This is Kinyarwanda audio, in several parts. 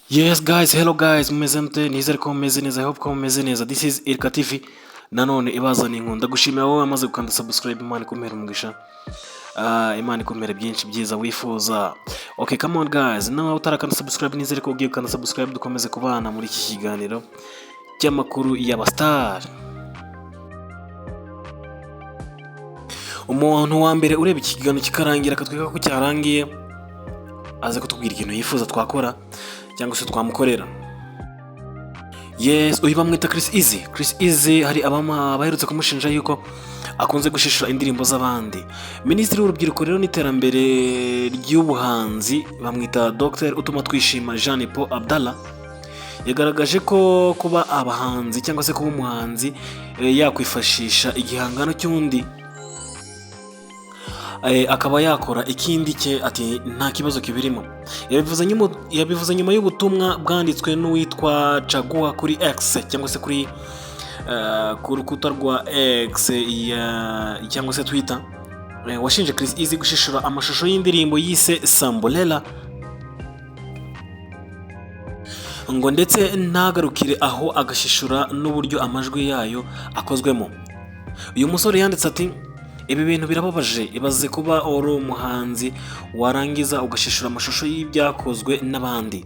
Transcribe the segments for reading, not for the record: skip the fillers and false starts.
Yes guys, hello guys, mumeze mute? Nizere ko mumeze neza, I hope ko mumeze neza. This is Irka TV. Nanone ibazana inkunda gushimira wowe amaze gukanda subscribe, Imana ikumere umugisha. Imana ikumere byinshi byiza wifuza. Okay, come on guys. Nawe utarakanda subscribe, nizere ko ugiye gukanda subscribe, dukomeze kubana muri iki kiganiro cy'amakuru y'abastar. Umuntu wa mbere ureba iki kiganiro kikarangira akatwika ko cyarangiye, aze kutubwira ikintu yifuza twakora cyangwa se twamukorera. Yes, uyu bamwita CHRISSeazy. Hari abama baherutse kumushinja yuko akunze gushishura indirimbo z'abandi. Minisitiri w'urubyiruko rero n'iterambere ry'ubuhanzi bamwita Dr. Utuma Twishima Jean Paul Abdallah yagaragaje ko kuba abahanzi cyangwa se kuba umuhanzi yakwifashisha igihangano cy'undi akaba yakora ikindi cye, ati nta kibazo kibirimo. Yabivuze nyuma y'ubutumwa bwanditswe n'uwitwa Caguwa kuri X cyangwa se kuri ku rukuta rwa X cyangwa se Twitter, washinje CHRISSeazy gushishura amashusho y'indirimbo yise Sambolela, ngo ndetse ntagarukire aho agashishura n'uburyo amajwi yayo akozwemo. Uyu musore yanditse ati ibi bintu birababaje, ibaze kuba uri umuhanzi warangiza ugashishura amashusho y'ibyakozwe n'abandi,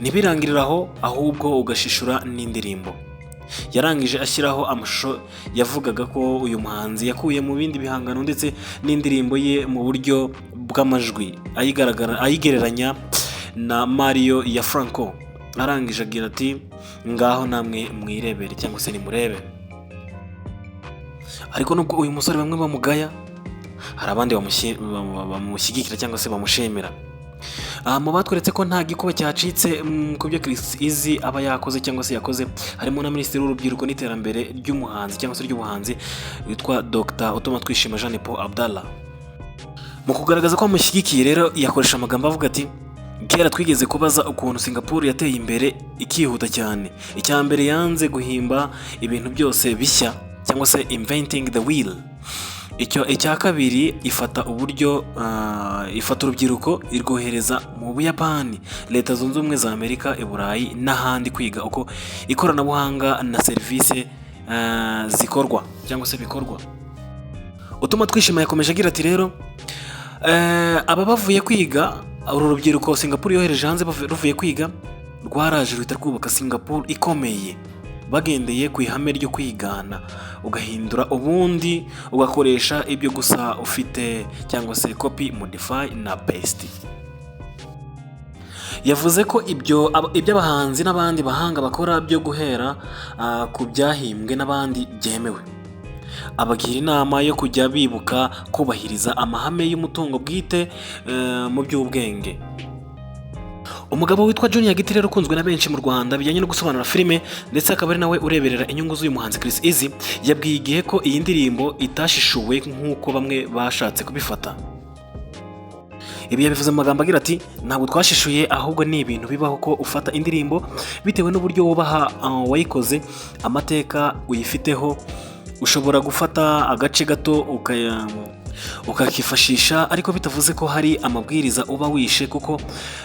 ntibirangirire aho ahubwo ugashishura n'indirimbo. Yarangije ashyiraho amashusho yavugaga ko uyu muhanzi yakuye mu bindi bihangano ndetse n'indirimbo ye mu buryo bw'amajwi ayigereranya na Mario ya Franco. Arangije agira ati ngaho namwe mwirebere cyangwa se nimurebe. Ariko nubwo uyu musore bamwe bamugaya, hari abandi bamushyigikira cyangwa se bamushimira. Mu batweretse ko nta gikuba cyacitse ku byo CHRISSeazy aba yakoze cyangwa se yakoze, harimo na Minisitiri w'urubyiruko n'iterambere ry'umuhanzi cyangwa se ry'ubuhanzi witwa Dr. Utuma Twishima Jean Paul Abdallah. Mu kugaragaza ko amushyigikiye rero yakoresha amagambo avuga ati kera twigeze kubaza ukuntu Singapore yateye imbere ikihuta cyane. Icya mbere yanze guhimba ibintu byose bishya cyangwa se inventing the wheel. Icya kabiri ifata urubyiruko irwohereza mu Buyapani, Leta Zunze Ubumwe za Amerika, i Burayi n'ahandi kwiga uko ikoranabuhanga na serivisi zikorwa cyangwa se bikorwa. Utuma Twishima yakomeje agira ati rero aba bavuye kwiga, uru rubyiruko Singapore yohereje hanze ruvuye kwiga rwaraje ruhita rwubaka Singapore ikomeye, bagendeye ku ihame ryo kwigana, ugahindura ubundi ugakoresha ibyo gusa ufite cyangwa se copy, modify na paste. Yavuze ko ibyo abahanzi n'abandi bahanga bakora byo guhera ku byahimbwe n'abandi byemewe. Abagira inama yo kujya bibuka kubahiriza amahame y'umutungo bwite mu by'ubwenge. Umugabo witwa Junior Giti ukunzwe na benshi mu Rwanda bijyanye no gusobanura filime ndetse akaba ari nawe ureberera inyungu z'uyu muhanzi CHRISSeazy, yabwiye igihe ko iyi ndirimbo itashishuwe nk'uko bamwe bashatse kubifata. Ibi yabivuze mu magambo agira ati ntabwo twashishuye, ahubwo ni ibintu bibaho ko ufata indirimbo bitewe n'uburyo wubaha wayikoze, amateka uyifiteho. Ushobora gufata agace gato ukakifashisha, ariko bitavuze ko hari amabwiriza uba wishe, kuko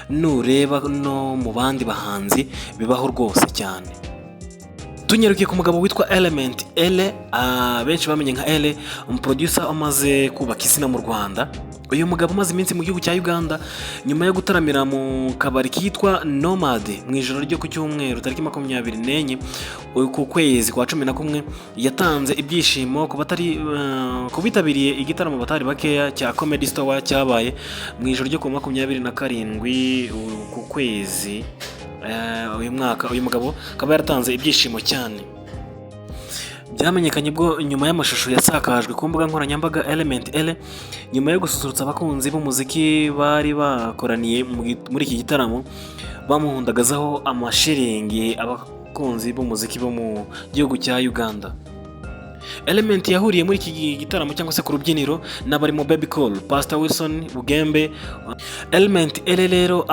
nureba no mu bandi bahanzi bibaho rwose cyane. Tunyarukiye ku mugabo witwa Element Ele, benshi bamenye nka Ele, umuproducer umaze kubaka izina mu Rwanda. Uyu mugabo umaze iminsi mu gihugu cya Uganda nyuma yo gutaramira mu kabari kitwa Nomad mu ijoro ryo ku cyumweru tariki 24 ku kwezi kwa 11, yatanze ibyishimo ku bitabiriye igitaramo batari bakeya cya Comedy Store cyabaye mu ijoro ryo ku 27 ku kwezi uyu mwaka. Uyu mugabo akaba yaratanze ibyishimo cyane. Byamenyekanye bwo nyuma y'amashusho yasakajwe ku mbuga nkoranyambaga. Element Ele nyuma yo gususurutsa abakunzi b'umuziki bari bakoraniye muri iki gitaramo, bamuhundagazaho amashiringi abakunzi b'umuziki bo mu gihugu cya Uganda. Element yahuriye muri iki gitaramo cyangwa se ku rubyiniro n'abarimo Baby Call, Pastor Wilson Bugembe. Element rero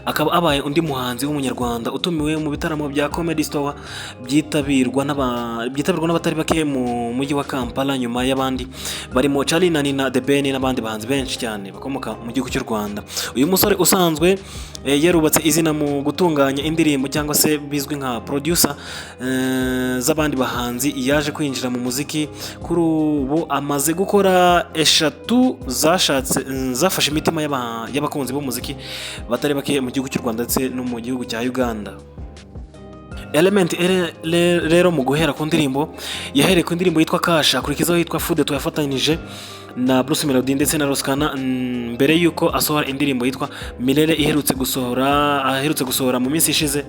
akaba abaye undi muhanzi w'umunyarwanda utumiwe mu bitaramo bya Comedy Store byitabirwa n'abatari bake mu mujyi wa Kampala, nyuma y'abandi barimo Charly na Nina The Ben n'abandi bahanzi benshi cyane bakomoka mu gihugu cy'u Rwanda. Uyu musore usanzwe yarubatse izina mu gutunganya indirimbo cyangwa se bizwi nka producer z'abandi bahanzi, yaje kwinjira mu muziki. Kuri ubu amaze gukora 3 zafashe imitima y'abakunzi b'umuziki batari bake mu gihugu cy'u Rwanda ndetse no mu gihugu cya Uganda. Element rero mu guhera ku ndirimbo yahereye ku ndirimbo yitwa Kasha, akurikizaho yitwa Food yafatanyije na BruceMelody ndetse na Roskana, mbere yuko asohora indirimbo yitwa Milele iherutse gusohora mu minsi ishize.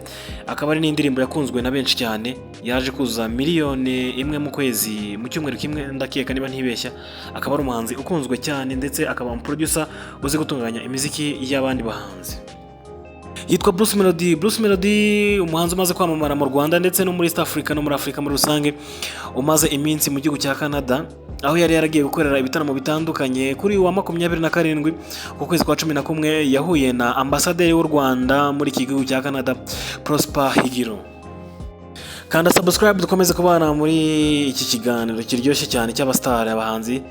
Akaba ari n'indirimbo yakunzwe na benshi cyane, yaje kuzuza miliyoni imwe mu kwezi mu cyumweru kimwe ndakeka niba ntibeshya. Akaba ari umuhanzi ukunzwe cyane ndetse akaba umuproducer uzi gutunganya imiziki y'abandi bahanzi. Yitwa BruceMelody, umuhanzi umaze kwamamara mu Rwanda ndetse no muri East Africa no muri Afrika muri rusange, umaze iminsi mu gihugu cya Canada, aho yari yaragiye gukorera ibitaramo bitandukanye. Kuri wa 27 ku kwezi kwa 11 yahuye na ambasaderi w'u Rwanda muri iki gihugu cya Canada, Prosper Higiro. Kanda subscribe dukomeze kubana muri iki kiganiro kiryoshye cyane cy'abastar, abahanzi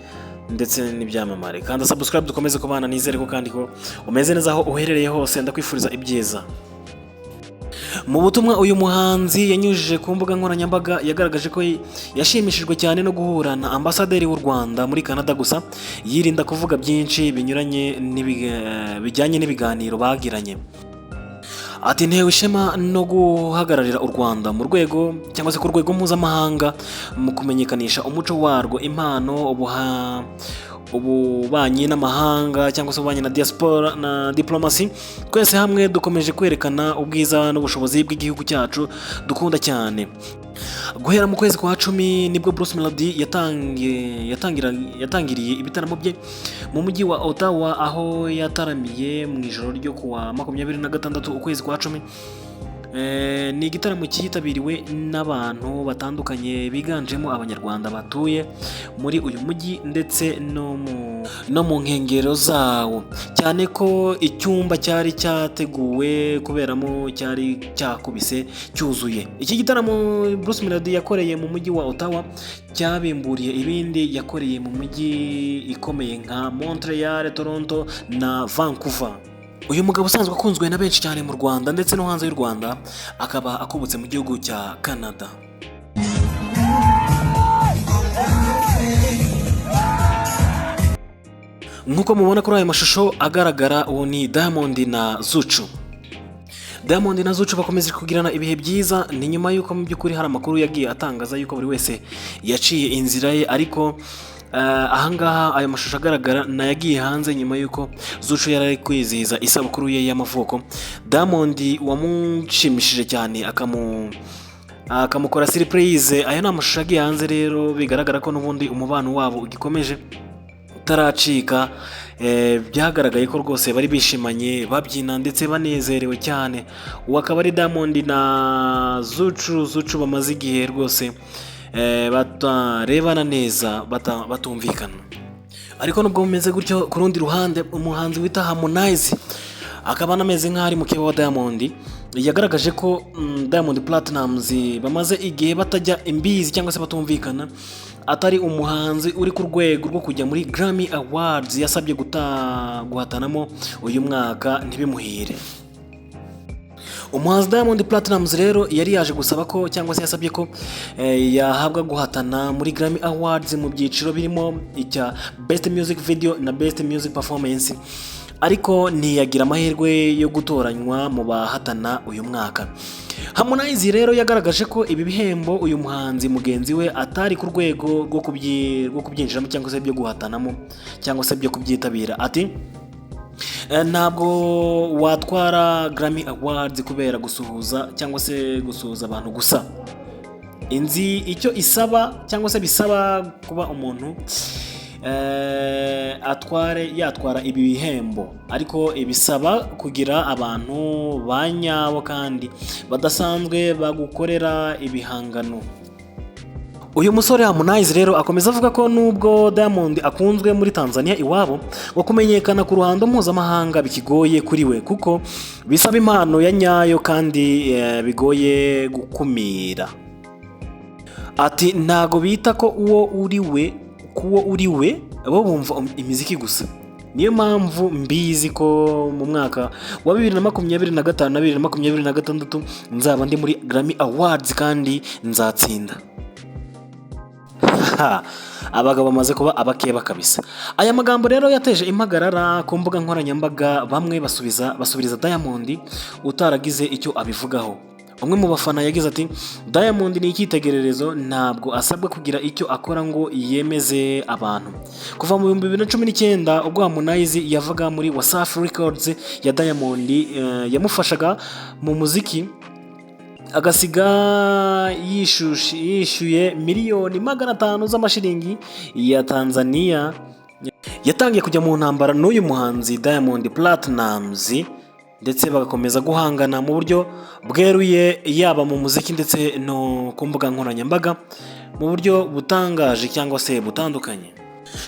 ndetse n'ibyamamare. Kanda subscribe dukomeze kubana, nizere ko kandi ko umeze neza aho uherereye hose, ndakwifuriza ibyiza. Mu butumwa uyu muhanzi yanyujije ku mbuga nkoranyambaga yagaragaje ko yashimishijwe cyane no guhura na ambasaderi w'u Rwanda muri Canada, gusa yirinda kuvuga byinshi binyuranye bijyanye n'ibiganiro bagiranye. Ati ntewe ishema no guhagararira u Rwanda mu rwego cyangwa se ku rwego mpuzamahanga mu kumenyekanisha umuco warwo, impano, ububanyi n'amahanga cyangwa se ububanyi na diaspora na diplomasi. Twese hamwe dukomeje kwerekana ubwiza n'ubushobozi bw'igihugu cyacu dukunda cyane. Guhera mu kwezi kwa 10 nibwo BruceMelody yatangiriye ibitaramo bye mu mujyi wa Ottawa, aho yataramiye mu ijoro ryo kuwa 26 ukwezi kwa 10. Ni igitaramo cyitabiriwe n'abantu batandukanye biganjemo abanyarwanda batuye muri uyu mujyi ndetse no mu nkengero zawo, cyane ko icyumba cyari cyateguwe kuberamo cyari cyakubise cyuzuye. Iki gitaramo BruceMelody yakoreye mu mujyi wa Ottawa cyabimburiye ibindi yakoreye mu mujyi ikomeye nka Montreal, Toronto na Vancouver. Uyu mugabo usanzwe akunzwe na benshi cyane mu Rwanda ndetse no hanze y'u Rwanda, akaba akubutse mu gihugu cya Canada. Nkuko mubona kuri aya mashusho agaragara, uwo ni Diamond na Zuchu. Diamond na Zuchu bakomeje kugirana ibihe byiza, ni nyuma y'uko mu by'ukuri hari amakuru yagiye atangaza y'uko buri wese yaciye inzira ye, ariko ahangaha aya mashusho agaragara na yagiye hanze nyuma y'uko Zuchu yari kwizihiza isabukuru ye y'amavuko. Diamond wamushimishije cyane akamukora surprise. Aya ni amashusho yagiye hanze rero, bigaragara ko n'ubundi umubano wabo ugikomeje utaracika. Byagaragaye ko rwose bari bishimanye, babyina ndetse banezerewe cyane. Uwo akaba ari Diamond na Zuchu bamaze igihe rwose batarebana neza, batumvikana. Ariko nubwo bumeze gutyo, ku rundi ruhande umuhanzi wita Harmonize akaba anameze nk'aho ari mukeba wa Diamond, yagaragaje ko Diamond Platnumz bamaze igihe batajya imbizi cyangwa se batumvikana, atari umuhanzi uri ku rwego rwo kujya muri Grammy Awards yasabye guhatanamo uyu mwaka ntibimuhire. Umuhanzi Diamond Platnumz rero yari yaje gusaba ko cyangwa se yasabye ko yahabwa guhatana muri Grammy Awards mu byiciro birimo icya Best Music Video na Best Music Performance, ariko ntiyagira amahirwe yo gutoranywa mu bahatana uyu mwaka. Harmonize rero yagaragaje ko ibi bihembo uyu muhanzi mugenzi we atari ku rwego rwo kubyinjiramo cyangwa se byo guhatanamo cyangwa se byo kubyitabira. Ati ntabwo watwara Grammy Awards kubera gusuhuza cyangwa se gusuhuza abantu gusa. Inzi icyo isaba cyangwa se bisaba kuba umuntu yatwara ibi bihembo, ariko ibisaba kugira abantu banyabo kandi badasanzwe bagukorera ibihangano. Uyu musore Harmonize rero akomeza avuga ko nubwo Diamond akunzwe muri Tanzania iwabo, ngo kumenyekana ku ruhando mpuzamahanga bikigoye kuri we kuko bisaba impano ya nyayo kandi bigoye gukumira. Ati ntago bita ko uwo uri we bo bumva imiziki gusa. Niyo mpamvu mbizi ko mu mwaka wa 2025 na 2026 nzaba ndi muri Grammy Awards kandi nzatsinda. Abagabo bamaze kuba abakeba kabisa. Aya magambo rero yateje impagarara ku mbuga nkoranyambaga, bamwe basubiriza Diamond utaragize icyo abivugaho. Umwe mu bafana yagize ati Diamond ni icyitegererezo, ntabwo asabwa kugira icyo akora ngo yemeze abantu. Kuva mu 2019 ubwo Harmonize yavaga muri Wasafi Records ya Diamond yamufashaga mu muziki, agasiga yishyuye miliyoni 500 z'amashiringi ya Tanzania, yatangiye kujya mu ntambara n'uyu muhanzi Diamond Platnumz, ndetse bagakomeza guhangana mu buryo bweruye yaba mu muziki ndetse no ku mbuga nkoranyambaga mu buryo butangaje cyangwa se butandukanye.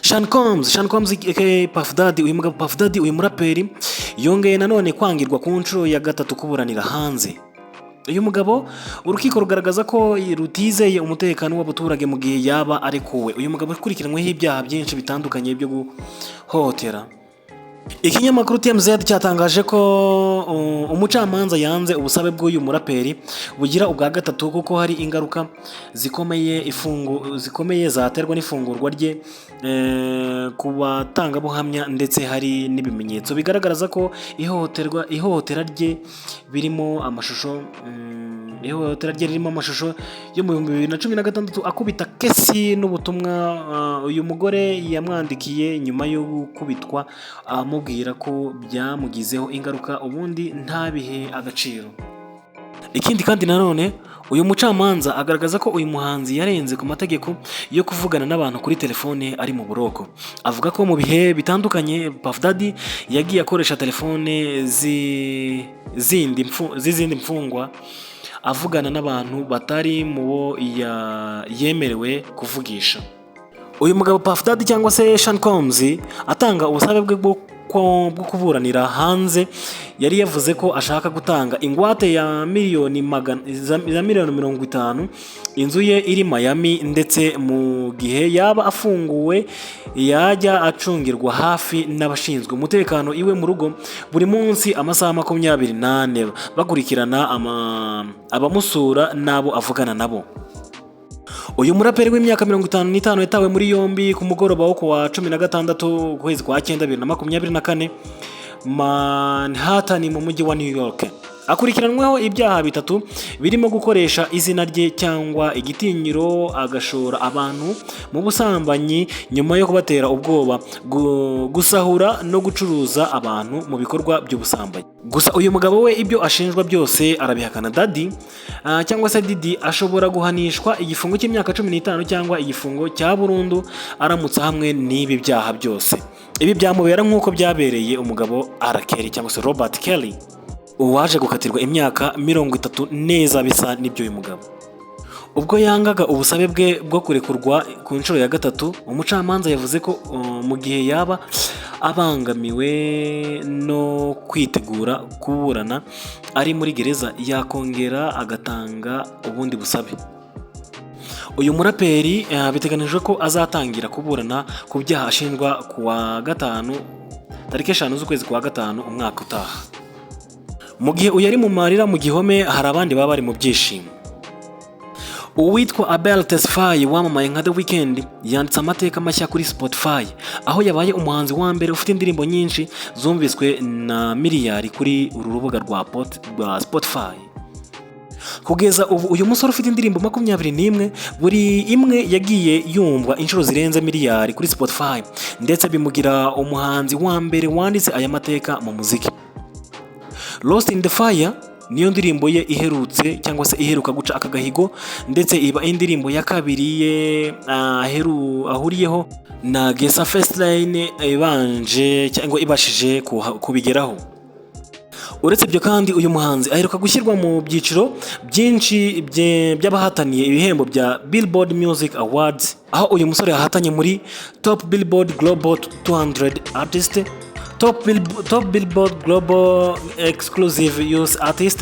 Sean Combs aka Puff Daddy, uyu mugabo Puff Daddy, uyu muraperi yongeye nanone kwangirwa ku nshuro ya 3 kuburanira hanze. Uyu mugabo urukiko rugaragaza ko rutizeye umutekano w'abaturage mu gihe yaba arekuwe. Uyu mugabo akurikiranyweho ibyaha byinshi bitandukanye byo guhohotera. Ikinyamakuru TMZ cyatangaje ko umucamanza yanze ubusabe bw'uyu muraperi bugira ubwa gatatu kuko hari ingaruka zikomeye zaterwa n'ifungurwa rye ku batangabuhamya, ndetse hari n'ibimenyetso bigaragaza ko ihohotera rye ririmo amashusho yo mu 2016 akubita kesi n'ubutumwa uyu mugore yamwandikiye nyuma yo gukubitwa amubwira ko byamugizeho ingaruka ubundi ntabihe agaciro. Ikindi kandi nanone uyu mucamanza agaragaza ko uyu muhanzi yarenze ku mategeko yo kuvugana n'abantu kuri telefone ari mu buroko. Avuga ko mu bihe bitandukanye Puff Daddy yagiye akoresha telefone z'izindi mfungwa avugana n'abantu batari mu bo yemerewe kuvugisha. Uyu mugabo Puff Daddy cyangwa se Sean Combs atanga ubusabe bwe bwo kuburanira hanze, yari yavuze ko ashaka gutanga ingwate ya miliyoni 50, inzu ye iri Miami, ndetse mu gihe yaba afunguwe yajya acungirwa hafi n'abashinzwe umutekano iwe mu rugo buri munsi amasaha 24 bakurikirana abamusura n'abo avugana nabo. Uyu muraperi w'imyaka 55 yatawe muri yombi ku mugoroba wo kuwa 16 kwezi kwa 9 2024 Manhattan mu mujyi wa New York. Akurikiranweho ibyaha 3 birimo gukoresha izina rye cyangwa igitinyiro agashora abantu mu busambanyi nyuma yo kubatera ubwoba, gusahura no gucuruza abantu mu bikorwa by'ubusambanyi. Gusa uyu mugabo we ibyo ashinjwa byose arabihakana. Daddy cyangwa se Diddy ashobora guhanishwa igifungo cy'imyaka 15 cyangwa igifungo cya burundu aramutse hamwe n'ibi byaha byose. Ibi byamubera nk'uko byabereye umugabo Kelly cyangwa se Robert Kelly uwaje gukatirwa imyaka 30 neza bisa n'ibyo uyu mugabo. Ubwo yangaga ubusabe bwe bwo kurekurwa ku nshuro ya 3, umucamanza yavuze ko mu gihe yaba abangamiwe no kwitegura kuburana ari muri gereza yakongera agatanga ubundi busabe. Uyu muraperi biteganijwe ko azatangira kuburana ku byaha ashinjwa kuwa 5 tariki 5 z'ukwezi kwa 5 umwaka utaha. Mu gihe uyu ari mu marira mu gihome, hari abandi baba bari mu byishimo. Uwitwa Abel Tesfaye wamamaye nka THEWEEKEND yanditse amateka mashya kuri Spotify, aho yabaye umuhanzi wa mbere ufite indirimbo nyinshi zumviswe na miliyari kuri uru rubuga rwa Spotify. Kugeza ubu uyu musore ufite indirimbo 21, buri imwe yagiye yumvwa inshuro zirenze miliyari kuri Spotify, ndetse bimugira umuhanzi wa mbere wanditse aya mateka mu muziki. Lost in the Fire niyo ndirimbo ye iherutse cyangwa se iheruka guca aka gahigo, ndetse iba indirimbo ya kabiri ye ahuriyeho na Gesa First Line ibanje cyangwa ibashije kubigeraho. Uretse ibyo kandi uyu muhanzi aheruka gushyirwa mu byiciro byinshi by'abahataniye ibihembo bya Billboard Music Awards, aho uyu musore yahatanye muri Top Billboard Global 200 Artist, Top Billboard Global Exclusive Youth Artist,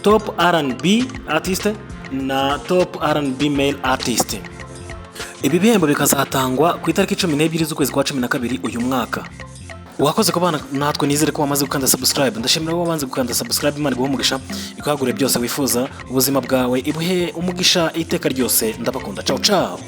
Top R&B Artist na Top R&B Male Artist. Ibi bihembo bikazatangwa ku itariki 12 z'ukwezi kwa 12 uyu mwaka. Wakoze kubana natwe, nizere ko wamaze gukanda subscribe. Ndashimira ko wabanze gukanda subscribe. Imana iguhe umugisha, ikagure byose wifuza, ubuzima bwawe ibuhe umugisha iteka ryose. Ndabakunda. Ciao ciao.